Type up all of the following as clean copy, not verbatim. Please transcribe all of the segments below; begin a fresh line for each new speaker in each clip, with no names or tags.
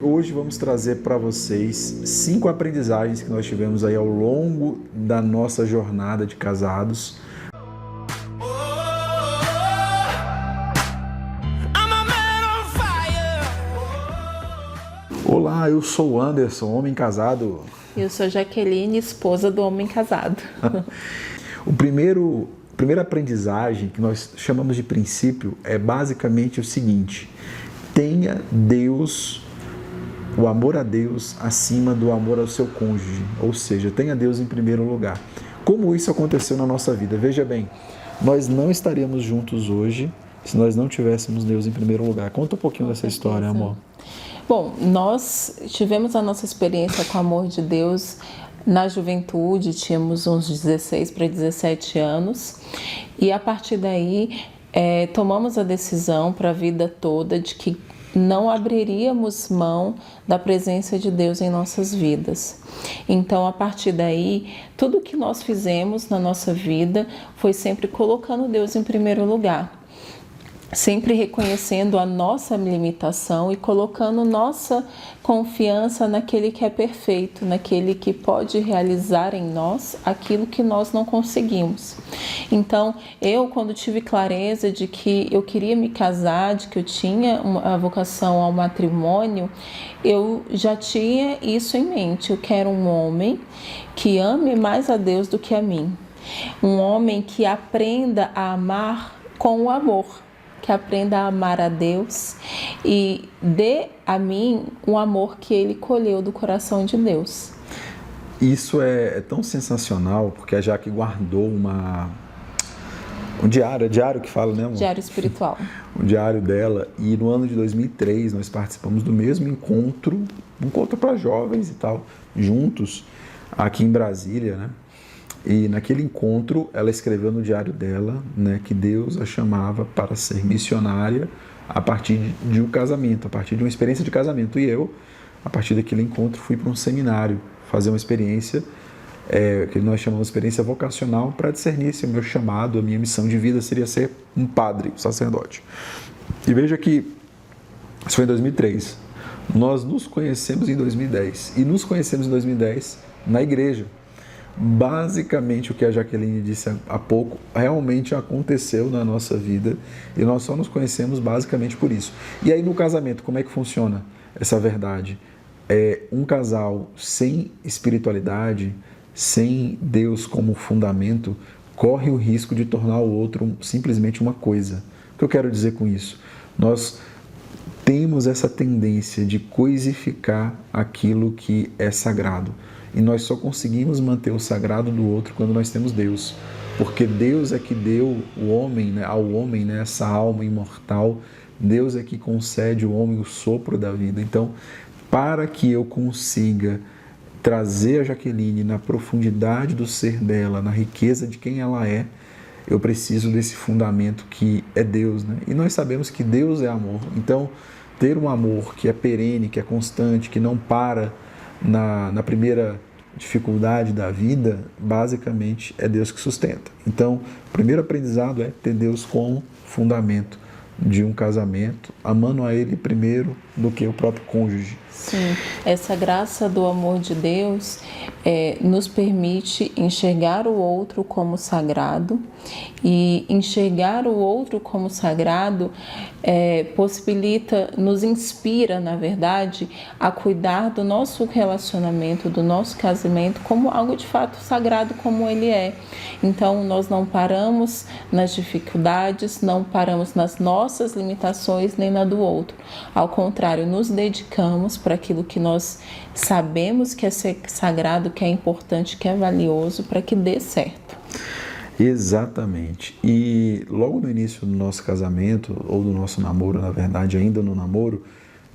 Hoje vamos trazer para vocês 5 aprendizagens que nós tivemos aí ao longo da nossa jornada de casados. Olá, eu sou o Anderson, homem casado.
Eu sou Jaqueline, esposa do homem casado.
A primeira aprendizagem que nós chamamos de princípio é basicamente o seguinte: tenha Deus, o amor a Deus acima do amor ao seu cônjuge, ou seja, tenha Deus em primeiro lugar. Como isso aconteceu na nossa vida? Veja bem, nós não estaríamos juntos hoje se nós não tivéssemos Deus em primeiro lugar. Conta um pouquinho dessa história, amor.
Bom, nós tivemos a nossa experiência com o amor de Deus na juventude, tínhamos uns 16 para 17 anos, e a partir daí tomamos a decisão para a vida toda de que não abriríamos mão da presença de Deus em nossas vidas. Então, a partir daí, tudo que nós fizemos na nossa vida foi sempre colocando Deus em primeiro lugar. Sempre reconhecendo a nossa limitação e colocando nossa confiança naquele que é perfeito, naquele que pode realizar em nós aquilo que nós não conseguimos. Então, quando tive clareza de que eu queria me casar, de que eu tinha a vocação ao matrimônio, eu já tinha isso em mente. Eu quero um homem que ame mais a Deus do que a mim. Um homem que aprenda a amar com o amor. Que aprenda a amar a Deus e dê a mim um amor que Ele colheu do coração de Deus.
Isso é tão sensacional, porque a Jaque guardou um diário que fala, né, amor?
Diário espiritual.
O diário dela, e no ano de 2003 nós participamos do mesmo encontro para jovens e tal, juntos, aqui em Brasília, né? E naquele encontro, ela escreveu no diário dela, né, que Deus a chamava para ser missionária a partir de um casamento, a partir de uma experiência de casamento. E eu, a partir daquele encontro, fui para um seminário fazer uma experiência, que nós chamamos de experiência vocacional, para discernir se o meu chamado, a minha missão de vida seria ser um padre, um sacerdote. E veja que isso foi em 2003. Nós nos conhecemos em 2010. E nos conhecemos em 2010 na igreja. Basicamente, o que a Jaqueline disse há pouco realmente aconteceu na nossa vida e nós só nos conhecemos basicamente por isso. E aí no casamento, como é que funciona essa verdade? Um casal sem espiritualidade, sem Deus como fundamento, corre o risco de tornar o outro simplesmente uma coisa. O que eu quero dizer com isso? Nós temos essa tendência de coisificar aquilo que é sagrado. E nós só conseguimos manter o sagrado do outro quando nós temos Deus. Porque Deus é que deu ao homem, né, essa alma imortal. Deus é que concede ao homem o sopro da vida. Então, para que eu consiga trazer a Jaqueline na profundidade do ser dela, na riqueza de quem ela é, eu preciso desse fundamento que é Deus, né? E nós sabemos que Deus é amor. Então, ter um amor que é perene, que é constante, que não para na primeira dificuldade da vida, basicamente é Deus que sustenta. Então, o primeiro aprendizado é ter Deus como fundamento de um casamento, amando a Ele primeiro do que o próprio cônjuge.
Sim, essa graça do amor de Deus nos permite enxergar o outro como sagrado, e enxergar o outro como sagrado nos inspira, na verdade, a cuidar do nosso relacionamento, do nosso casamento como algo de fato sagrado como ele é. Então, nós não paramos nas dificuldades, não paramos nas nossas limitações nem na do outro. Ao contrário, nos dedicamos para aquilo que nós sabemos que é sagrado, que é importante, que é valioso, para que dê certo.
Exatamente. E logo no início do nosso casamento, ou do nosso namoro, na verdade, ainda no namoro,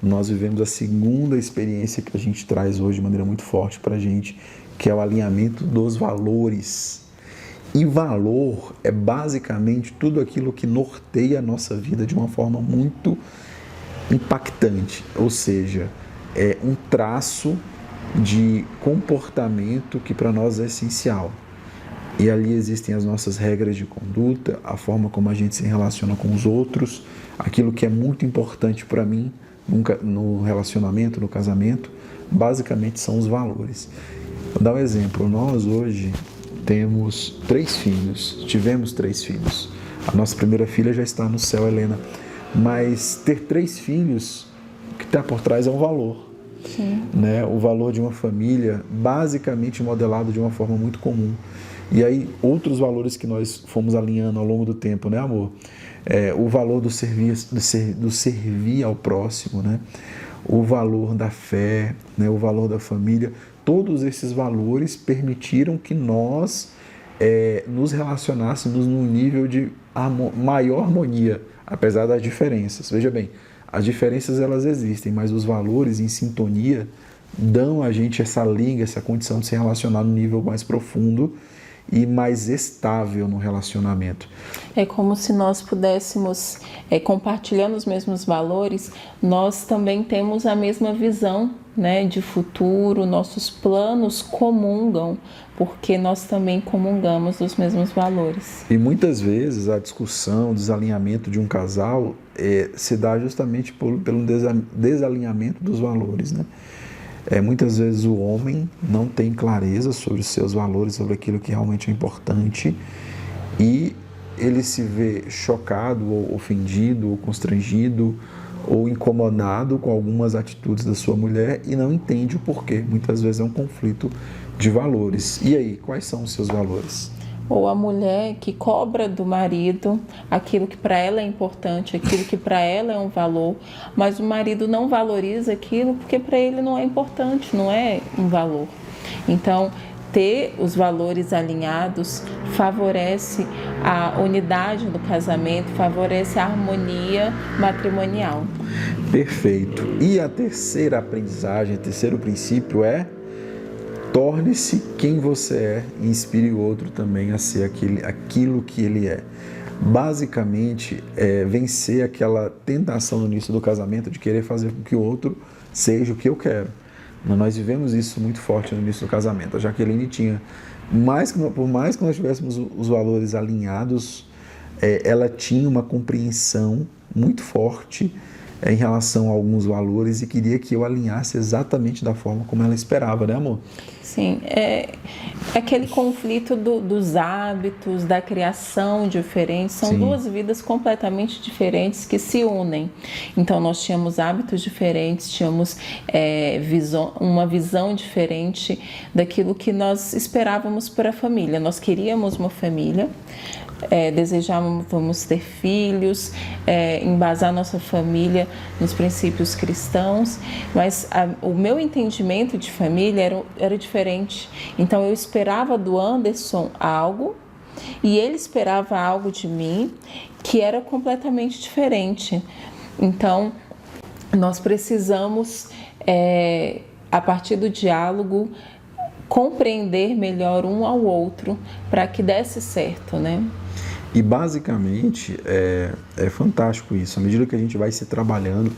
nós vivemos a segunda experiência que a gente traz hoje de maneira muito forte para a gente, que é o alinhamento dos valores. E valor é basicamente tudo aquilo que norteia a nossa vida de uma forma muito impactante, ou seja, é um traço de comportamento que para nós é essencial. E ali existem as nossas regras de conduta, a forma como a gente se relaciona com os outros, aquilo que é muito importante para mim no relacionamento, no casamento, basicamente são os valores. Vou dar um exemplo. Nós hoje temos 3 filhos, tivemos 3 filhos. A nossa primeira filha já está no céu, Helena. Mas ter 3 filhos, o que está por trás é um valor.
Sim.
Né? O valor de uma família, basicamente modelado de uma forma muito comum. E aí, outros valores que nós fomos alinhando ao longo do tempo, né, amor? O valor do servir ao próximo, né? O valor da fé, né? O valor da família. Todos esses valores permitiram que nós nos relacionássemos num nível de maior harmonia, apesar das diferenças. Veja bem, as diferenças elas existem, mas os valores em sintonia dão a gente essa liga, essa condição de se relacionar num nível mais profundo e mais estável no relacionamento.
É como se nós pudéssemos, compartilhando os mesmos valores, nós também temos a mesma visão, né, de futuro, nossos planos comungam, porque nós também comungamos dos mesmos valores.
E muitas vezes a discussão, o desalinhamento de um casal se dá justamente pelo desalinhamento dos valores, né? Muitas vezes o homem não tem clareza sobre os seus valores, sobre aquilo que realmente é importante, e ele se vê chocado, ou ofendido, ou constrangido, ou incomodado com algumas atitudes da sua mulher e não entende o porquê. Muitas vezes é um conflito de valores. E aí, quais são os seus valores?
Ou a mulher que cobra do marido aquilo que para ela é importante, aquilo que para ela é um valor, mas o marido não valoriza aquilo porque para ele não é importante, não é um valor. Então, ter os valores alinhados favorece a unidade do casamento, favorece a harmonia matrimonial.
Perfeito. E a terceira aprendizagem, o terceiro princípio é: torne-se quem você é e inspire o outro também a ser aquilo que ele é. Basicamente, vencer aquela tentação no início do casamento de querer fazer com que o outro seja o que eu quero. Nós vivemos isso muito forte no início do casamento. A Jaqueline tinha, por mais que nós tivéssemos os valores alinhados, ela tinha uma compreensão muito forte em relação a alguns valores e queria que eu alinhasse exatamente da forma como ela esperava, né, amor?
Sim, é aquele conflito dos hábitos, da criação diferente, são
Sim.
Duas vidas completamente diferentes que se unem. Então nós tínhamos hábitos diferentes, tínhamos uma visão diferente daquilo que nós esperávamos para a família. Nós queríamos uma família, desejávamos ter filhos, embasar nossa família nos princípios cristãos, mas o meu entendimento de família era diferente. Então eu esperava do Anderson algo e ele esperava algo de mim que era completamente diferente. Então nós precisamos, a partir do diálogo, compreender melhor um ao outro para que desse certo, né?
E basicamente é fantástico isso, à medida que a gente vai se trabalhando,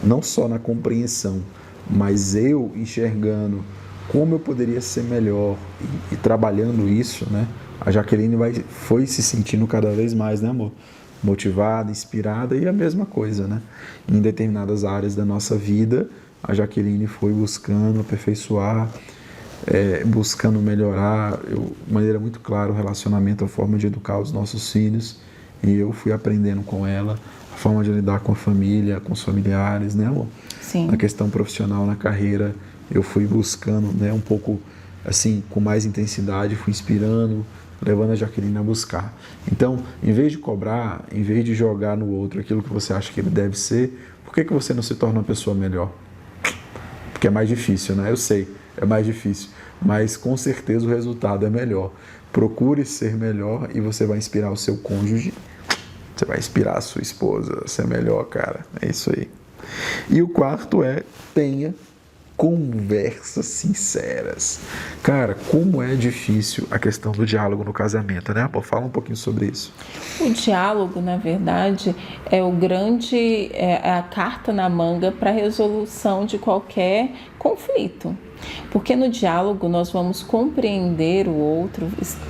não só na compreensão, mas eu enxergando como eu poderia ser melhor e trabalhando isso, né? A Jaqueline foi se sentindo cada vez mais, né, amor? Motivada, inspirada, e a mesma coisa, né? Em determinadas áreas da nossa vida, a Jaqueline foi buscando aperfeiçoar, buscando melhorar de maneira muito clara o relacionamento, a forma de educar os nossos filhos, e eu fui aprendendo com ela a forma de lidar com a família, com os familiares, né, amor?
Sim.
Na questão profissional, na carreira, eu fui buscando, né, um pouco assim, com mais intensidade, fui inspirando, levando a Jaqueline a buscar. Então, em vez de cobrar, em vez de jogar no outro aquilo que você acha que ele deve ser, por que você não se torna uma pessoa melhor? Porque é mais difícil, né? Eu sei, é mais difícil, mas com certeza o resultado é melhor. Procure ser melhor e você vai inspirar o seu cônjuge, você vai inspirar a sua esposa a ser melhor, cara. É isso aí. E o quarto tenha conversas sinceras. Cara, como é difícil a questão do diálogo no casamento, né? Pô, fala um pouquinho sobre isso.
O diálogo, na verdade, é a carta na manga para a resolução de qualquer conflito. Porque no diálogo nós vamos compreender o outro,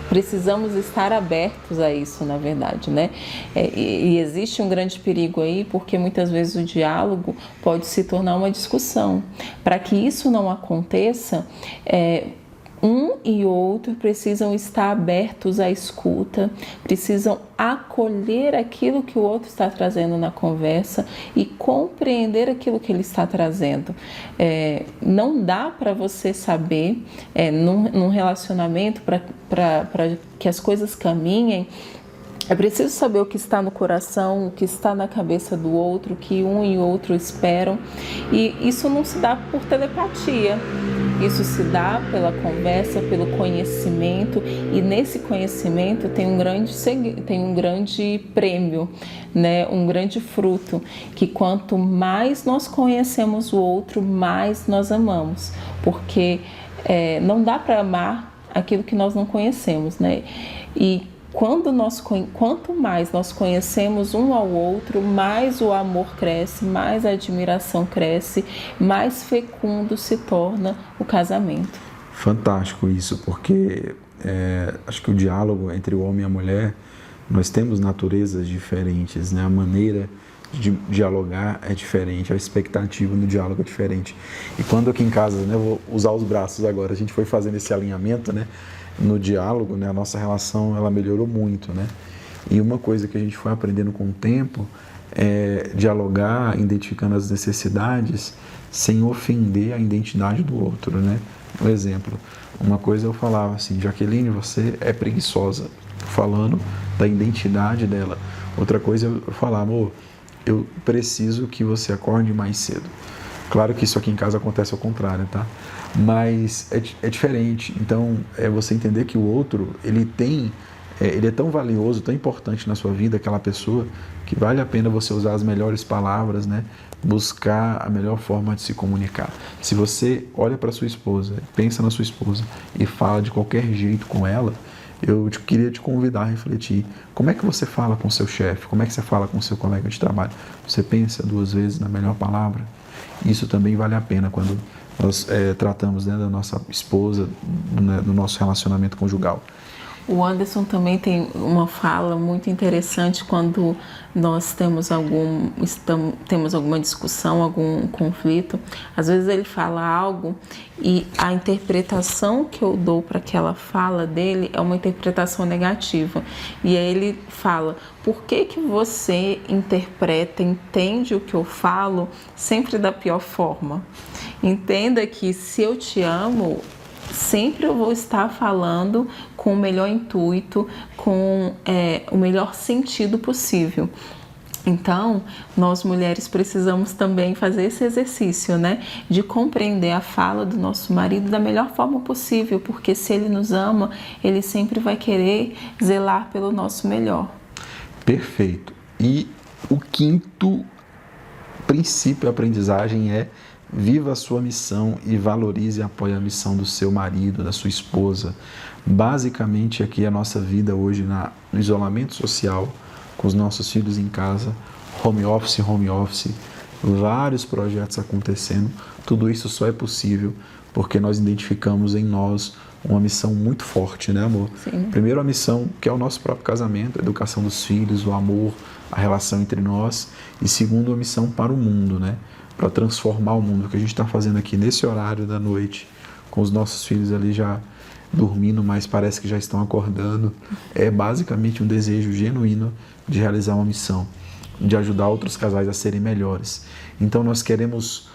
precisamos estar abertos a isso, na verdade, né? E existe um grande perigo aí, porque muitas vezes o diálogo pode se tornar uma discussão. Para que isso não aconteça, um e outro precisam estar abertos à escuta, precisam acolher aquilo que o outro está trazendo na conversa e compreender aquilo que ele está trazendo. Não dá para você saber, num relacionamento, para que as coisas caminhem, é preciso saber o que está no coração, o que está na cabeça do outro, o que um e outro esperam. E isso não se dá por telepatia. Isso se dá pela conversa, pelo conhecimento, e nesse conhecimento tem um grande prêmio, né? Um grande fruto, que quanto mais nós conhecemos o outro, mais nós amamos, porque não dá para amar aquilo que nós não conhecemos, né? E quanto mais nós conhecemos um ao outro, mais o amor cresce, mais a admiração cresce, mais fecundo se torna o casamento.
Fantástico isso, porque acho que o diálogo entre o homem e a mulher, nós temos naturezas diferentes, né? A maneira de dialogar é diferente, a expectativa no diálogo é diferente. E quando aqui em casa, né, vou usar os braços agora, a gente foi fazendo esse alinhamento, né? No diálogo, né, a nossa relação ela melhorou muito, né? E uma coisa que a gente foi aprendendo com o tempo é dialogar, identificando as necessidades sem ofender a identidade do outro, né? Por exemplo, uma coisa eu falava assim: Jaqueline, você é preguiçosa, falando da identidade dela. Outra coisa eu falava: amor, eu preciso que você acorde mais cedo. Claro que isso aqui em casa acontece ao contrário, tá? Mas é diferente. Então, você entender que o outro, ele é tão valioso, tão importante na sua vida, aquela pessoa, que vale a pena você usar as melhores palavras, né? Buscar a melhor forma de se comunicar. Se você olha para sua esposa, pensa na sua esposa e fala de qualquer jeito com ela, eu queria te convidar a refletir. Como é que você fala com seu chefe? Como é que você fala com seu colega de trabalho? Você pensa 2 vezes na melhor palavra? Isso também vale a pena quando nós tratamos, né, da nossa esposa, né, do nosso relacionamento conjugal.
O Anderson também tem uma fala muito interessante quando nós temos alguma discussão, algum conflito. Às vezes ele fala algo e a interpretação que eu dou para aquela fala dele é uma interpretação negativa. E aí ele fala: por que você entende o que eu falo sempre da pior forma? Entenda que se eu te amo, sempre eu vou estar falando com o melhor intuito, com o melhor sentido possível. Então, nós mulheres precisamos também fazer esse exercício, né? De compreender a fala do nosso marido da melhor forma possível, porque se ele nos ama, ele sempre vai querer zelar pelo nosso melhor.
Perfeito. E o 5º princípio, aprendizagem é: viva a sua missão e valorize e apoie a missão do seu marido, da sua esposa. Basicamente, aqui a nossa vida hoje no isolamento social, com os nossos filhos em casa, home office, vários projetos acontecendo. Tudo isso só é possível porque nós identificamos em nós uma missão muito forte, né, amor?
Sim.
Primeiro, a missão que é o nosso próprio casamento, a educação dos filhos, o amor, a relação entre nós. E segundo, a missão para o mundo, né? Para transformar o mundo. O que a gente está fazendo aqui nesse horário da noite, com os nossos filhos ali já dormindo, mas parece que já estão acordando, é basicamente um desejo genuíno de realizar uma missão, de ajudar outros casais a serem melhores. Então nós queremos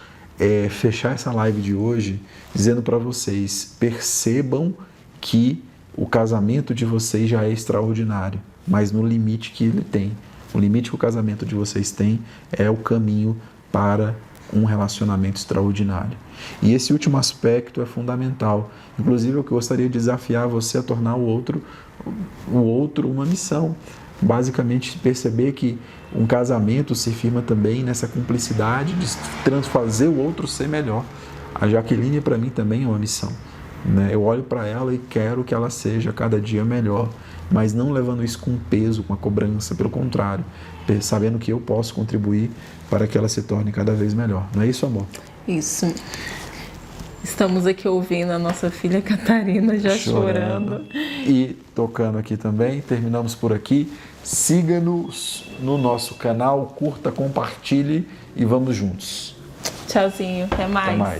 fechar essa live de hoje dizendo para vocês: percebam que o casamento de vocês já é extraordinário, mas no limite que ele tem. O limite que o casamento de vocês tem é o caminho para um relacionamento extraordinário. E esse último aspecto é fundamental. Inclusive, eu gostaria de desafiar você a tornar o outro uma missão. Basicamente, perceber que um casamento se firma também nessa cumplicidade de fazer o outro ser melhor. A Jaqueline, para mim, também é uma missão, né? Eu olho para ela e quero que ela seja cada dia melhor, mas não levando isso com peso, com a cobrança. Pelo contrário, sabendo que eu posso contribuir para que ela se torne cada vez melhor. Não é isso, amor?
Isso. Estamos aqui ouvindo a nossa filha Catarina já chorando.
E tocando aqui também. Terminamos por aqui. Siga-nos no nosso canal, curta, compartilhe e vamos juntos.
Tchauzinho, até mais.
Até mais.